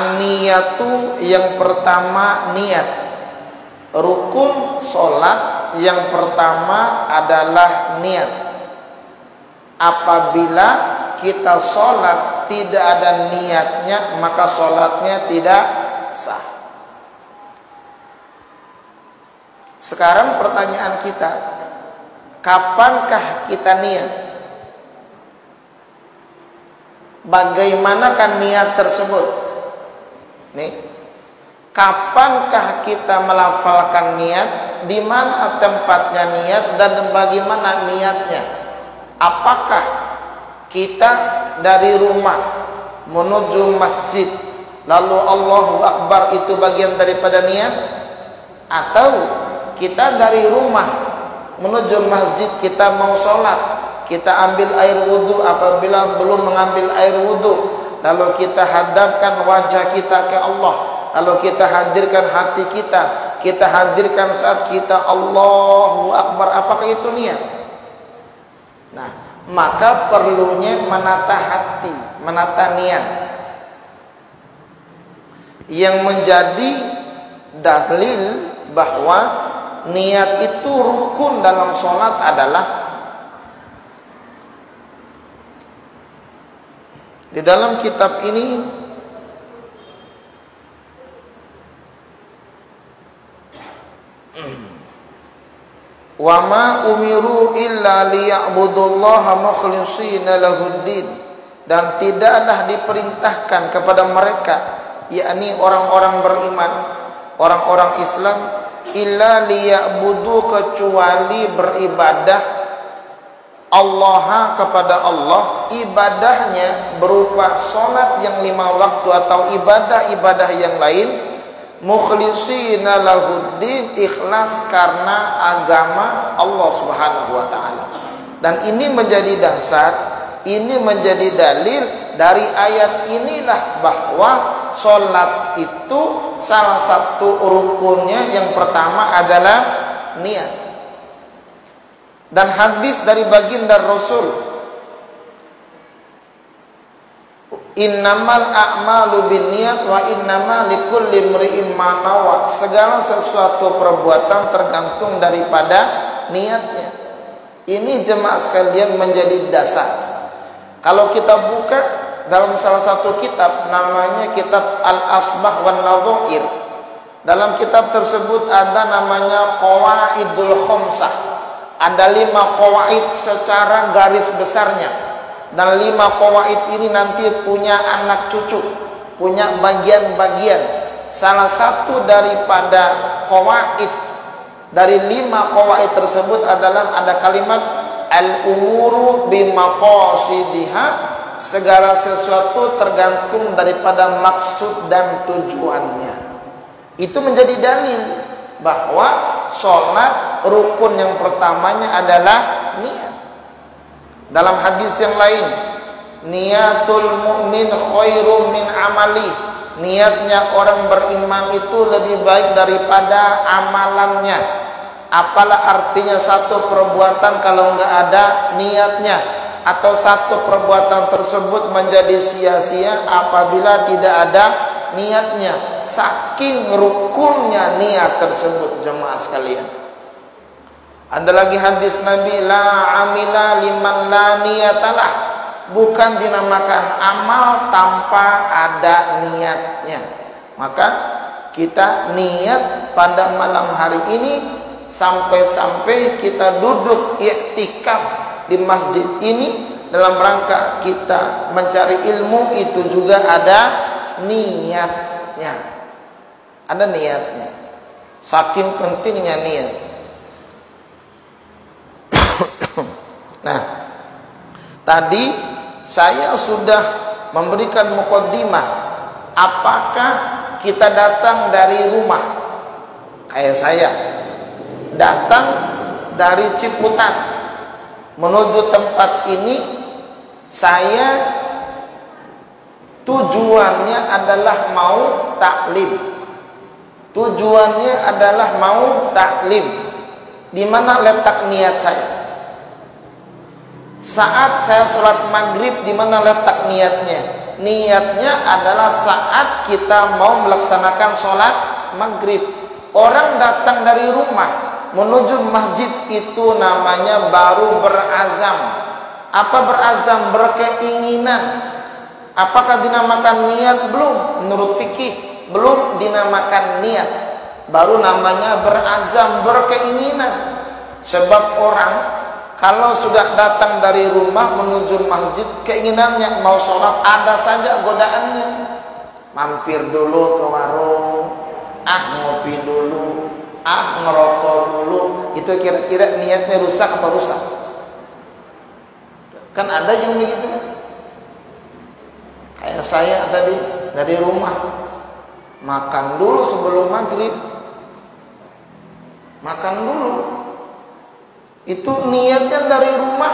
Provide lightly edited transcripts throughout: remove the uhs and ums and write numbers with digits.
An-niyatu yang pertama niat. Rukun sholat yang pertama adalah niat. Apabila kita sholat tidak ada niatnya, maka sholatnya tidak sah. Sekarang pertanyaan kita, kapankah kita niat? Bagaimanakah niat tersebut? Nih, kapankah kita melafalkan niat? Di mana tempatnya niat dan bagaimana niatnya? Apakah kita dari rumah menuju masjid lalu Allahu Akbar itu bagian daripada niat? Atau kita dari rumah menuju masjid, kita mau sholat, kita ambil air wudhu, apabila belum mengambil air wudhu lalu kita hadapkan wajah kita ke Allah, lalu kita hadirkan hati kita, kita hadirkan saat kita Allahu Akbar, apakah itu niat? Nah, maka perlunya menata hati, menata niat. Yang menjadi dalil bahwa niat itu rukun dalam sholat adalah di dalam kitab ini wa ma umiru illa liya'budullaha mukhlishina lahuddin, dan tidaklah diperintahkan kepada mereka, yakni orang-orang beriman, orang-orang Islam, illa liya'budu, kecuali beribadah Allah kepada Allah. Ibadahnya berupa sholat yang 5 waktu atau ibadah-ibadah yang lain, mukhlishina lahuddin, ikhlas karena agama Allah Subhanahu wa taala. Dan ini menjadi dasar, ini menjadi dalil dari ayat inilah bahwa sholat itu salah satu rukunnya yang pertama adalah niat. Dan hadis dari baginda Rasul, innamal a'malu binniyat wa innama likulli imri'in ma nawa, segala sesuatu perbuatan tergantung daripada niatnya. Ini jemaah sekalian menjadi dasar. Kalau kita buka dalam salah satu kitab, namanya kitab Al-Asbah wan Nadhair, dalam kitab tersebut ada namanya Qawaidul Khamsah. Ada 5 qawaid secara garis besarnya, dan 5 qawaid ini nanti punya anak cucu, punya bagian-bagian. Salah satu daripada qawaid dari 5 qawaid tersebut adalah ada kalimat al-umuru bimaqasidiha, segala sesuatu tergantung daripada maksud dan tujuannya. Itu menjadi dalil bahwa sholat rukun yang pertamanya adalah niat. Dalam hadis yang lain, niatul mu'min khairum min amali, niatnya orang beriman itu lebih baik daripada amalannya. Apalah artinya satu perbuatan kalau enggak ada niatnya, atau satu perbuatan tersebut menjadi sia-sia apabila tidak ada niatnya. Saking rukunnya niat tersebut, jemaah sekalian. Ada lagi hadis Nabi, la amila liman la niyatalah, bukan dinamakan amal tanpa ada niatnya. Maka kita niat pada malam hari ini, sampai-sampai kita duduk iktikaf di masjid ini dalam rangka kita mencari ilmu, itu juga ada niatnya. Ada niatnya. Saking pentingnya niat. Nah, tadi saya sudah memberikan muqaddimah. Apakah kita datang dari rumah, kayak saya datang dari Ciputat menuju tempat ini, saya tujuannya adalah mau taklim. Tujuannya adalah mau taklim. Di mana letak niat saya? Saat saya sholat maghrib, di mana letak niatnya? Niatnya adalah saat kita mau melaksanakan sholat maghrib. Orang datang dari rumah menuju masjid itu namanya baru berazam. Apa berazam? Berkeinginan. Apakah dinamakan niat? Belum. Menurut fikih belum dinamakan niat. Baru namanya berazam, berkeinginan. Sebab orang kalau sudah datang dari rumah menuju masjid, keinginannya mau sholat, ada saja godaannya. Mampir dulu ke warung, ngopi dulu, ngerokok dulu. Itu kira-kira niatnya rusak apa rusak? Kan ada yang begitu kan? Kayak saya tadi dari rumah, makan dulu sebelum maghrib. Makan dulu. Itu niatnya dari rumah.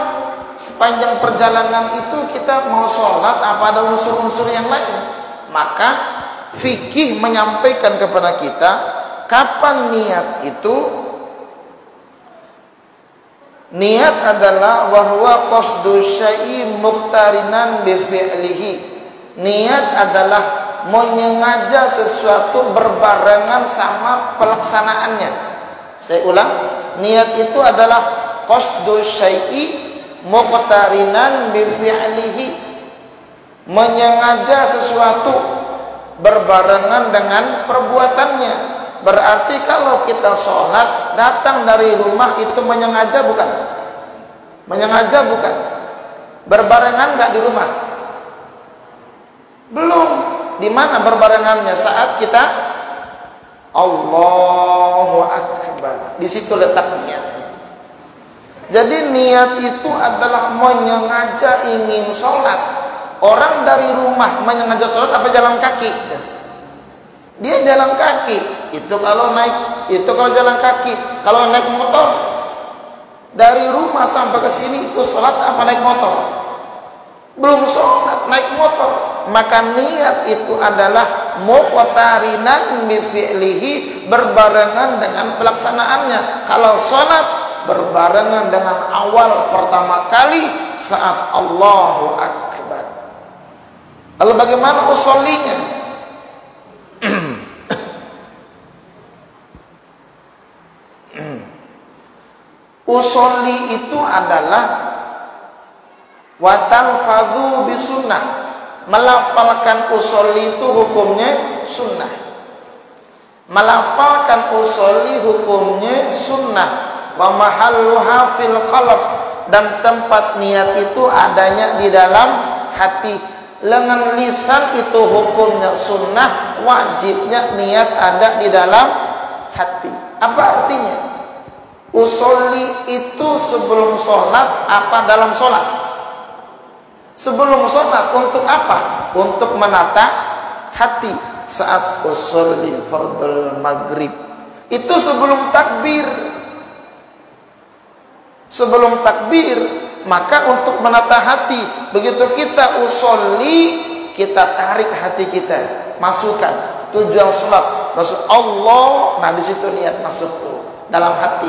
Sepanjang perjalanan itu kita mau sholat, apa ada unsur-unsur yang lain? Maka fikih menyampaikan kepada kita kapan niat itu. Niat adalah wahwa qasdu syai'i muqtarinan bi fi'lihi. Niat adalah menyengaja sesuatu berbarengan sama pelaksanaannya. Saya ulang, niat itu adalah qasdu syai'i muqtarinan bi fi'lihi. Menyengaja sesuatu berbarengan dengan perbuatannya. Berarti kalau kita sholat datang dari rumah itu menyengaja bukan? Menyengaja bukan? Berbarengan enggak di rumah? Belum. Di mana berbarengannya? Saat kita Allahu Akbar. Di situ letak niatnya. Jadi niat itu adalah menyengaja ingin sholat. Orang dari rumah menyengaja sholat apa jalan kaki? Dia jalan kaki. Itu kalau jalan kaki. Kalau naik motor, dari rumah sampai ke sini itu sholat apa naik motor? Belum sholat, naik motor. Maka niat itu adalah muqtarinan bi fi'lihi, berbarengan dengan pelaksanaannya. Kalau sholat berbarengan dengan awal pertama kali saat Allahu Akbar. Lalu bagaimana usollinya? Usolli itu adalah watalfadhu bisunnah. Melafalkan usolli itu hukumnya sunnah. Melafalkan usolli hukumnya sunnah. Wa mahalluha fil qalb, dan tempat niat itu adanya di dalam hati. Lengan lisan itu hukumnya sunnah, wajibnya niat ada di dalam hati. Apa artinya? Usolli itu sebelum sholat apa dalam sholat? Sebelum sholat untuk apa? Untuk menata hati. Saat usolli fardul maghrib itu sebelum takbir. Sebelum takbir, maka untuk menata hati, begitu kita usolli, kita tarik hati kita, masukkan tujuan sholat, maksud Allah. Nah di situ niat masuk tuh dalam hati.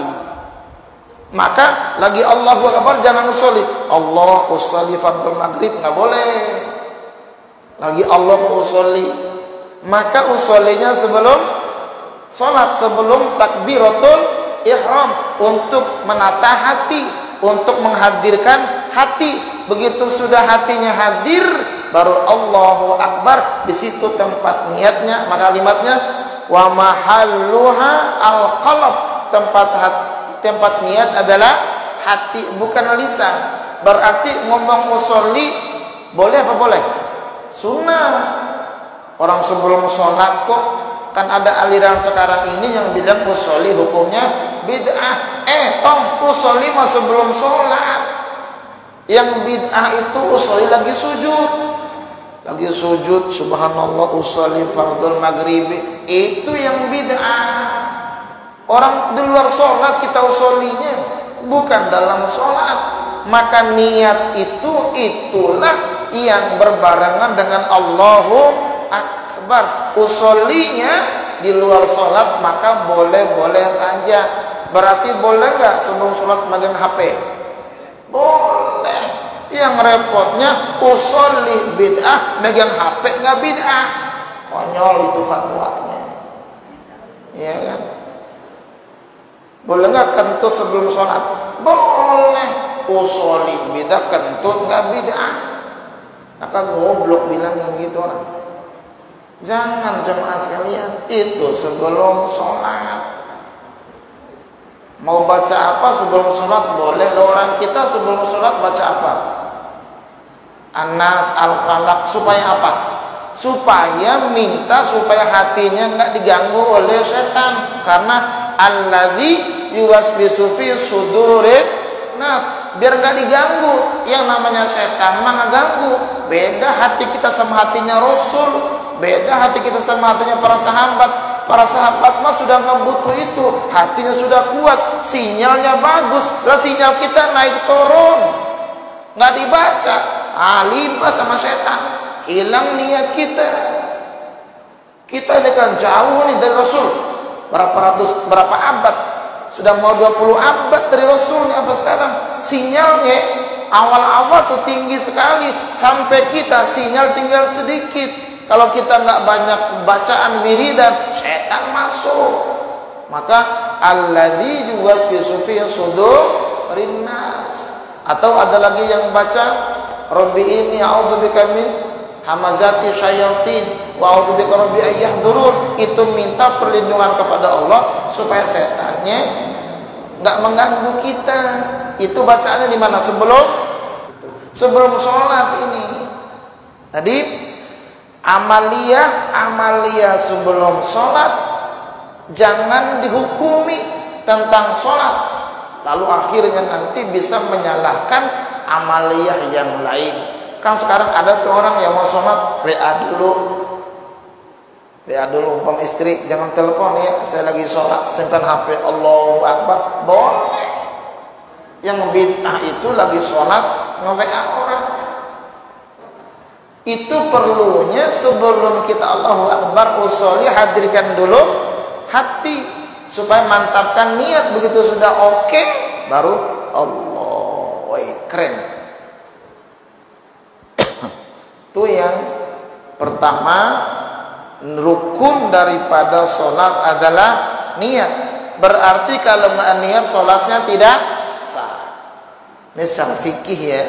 Maka lagi Allahu Akbar jangan usolli. Allah usolli fardhu maghrib, nggak boleh. Lagi Allah usolli. Maka usollinya sebelum sholat, sebelum takbiratul ihram, untuk menata hati, untuk menghadirkan hati. Begitu sudah hatinya hadir, baru Allahu Akbar. Di situ tempat niatnya. Maka kalimatnya wa mahalluha al-qalb, tempat niat adalah hati, bukan lisan. Berarti ngomong usolli boleh apa boleh? Sunnah. Orang sebelum sholat kok. Kan ada aliran sekarang ini yang bilang usolli hukumnya bid'ah. Usolli mah sebelum sholat. Yang bid'ah itu usolli lagi sujud. Lagi sujud, subhanallah usolli fardul maghrib. Itu yang bid'ah. Orang di luar sholat kita usollinya, bukan dalam sholat. Maka niat itulah yang berbarengan dengan Allahu Akbar. Usollinya di luar sholat maka boleh-boleh saja. Berarti boleh nggak sebelum sholat megang HP? Boleh. Yang repotnya usolli bid'ah, megang HP nggak bid'ah. Konyol itu fatwanya. Iya kan? Boleh nggak kentut sebelum sholat? Boleh. Usolli bid'ah, kentut nggak bid'ah. Maka goblok bilang yang gitu orang. Jangan jemaah sekalian, itu sebelum sholat. Mau baca apa sebelum sholat boleh. Orang kita sebelum sholat baca apa? An-Nas, Al-Falaq, supaya apa? Supaya minta supaya hatinya nggak diganggu oleh setan. Karena alladzi yuwaswisu fi sudurin nas, biar nggak diganggu. Yang namanya setan mah nggak ganggu. Beda hati kita sama hatinya Rasul, beda hati kita sama hatinya para sahabat. Para sahabat mah sudah nggak butuh itu, hatinya sudah kuat, sinyalnya bagus. Lah sinyal kita naik turun, nggak dibaca, limpah sama setan, hilang niat kita. Kita ini kan jauh nih dari Rasul, berapa abad, sudah mau 20 abad dari Rasul nih. Apa sekarang sinyalnya awal-awal tuh tinggi sekali, sampai kita sinyal tinggal sedikit. Kalau kita nggak banyak bacaan wiridan, setan masuk. Maka alladzi yuwaswisu fi sudurin nas. Atau ada lagi yang baca Rabbi inni a'udzubika min hamazati syayatin wa a'udzubika rabbi ayyahdurun. Itu minta perlindungan kepada Allah supaya setannya nggak mengganggu kita. Itu bacaannya di mana? Sebelum sholat ini. Tadi amalia sebelum sholat jangan dihukumi tentang sholat, lalu akhirnya nanti bisa menyalahkan amaliyah yang lain. Kan sekarang ada tuh orang yang mau sholat WA dulu umpam istri, jangan telepon ya, saya lagi sholat, simpan HP, Allahu Akbar. Boleh. Yang bid'ah itu lagi sholat nge-WA orang. Itu perlunya sebelum kita Allahu Akbar usolli, hadirkan dulu hati supaya mantapkan niat. Begitu sudah oke, baru Allah. Keren. Itu yang pertama, rukun daripada sholat adalah niat. Berarti kalau niat sholatnya tidak sah. Ini secara fikih ya.